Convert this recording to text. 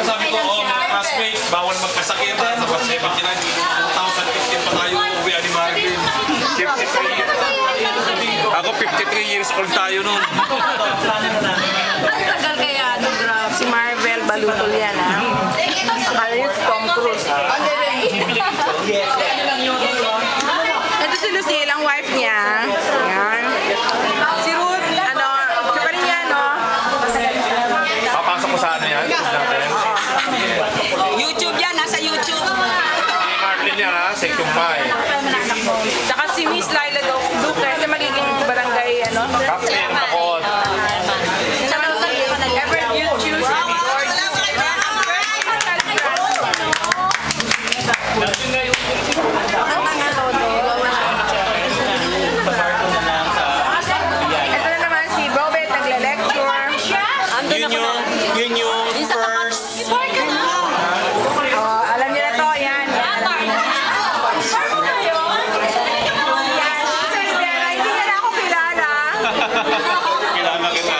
Sabi ko, mga classmates, bawal magkasakit. Kasi pag 2015 pa tayo, uwi ni Marvin. 53 years. Ako 53 years old tayo nun. Ang tagal kaya, no, grabe. Si Marvel Balutol yan, ha? Akala yun si Tom Cruise. Ito si Lucille, ang wife niya. Yan. Si Ruth, ano, siya pa rin yan, no? Papasok ko sa ano yan? YouTube yan, nasa YouTube. Si Marvin yan ha, Sekyumpay. Tsaka si Miss Laila Duque, siya magiging barangay, ano? Captain Makot. Ever you choose ito na naman si Robert nagle-lecture. Yun yung first. Alam niyo na to, yan. Hindi na ako kilala. Kilala kita.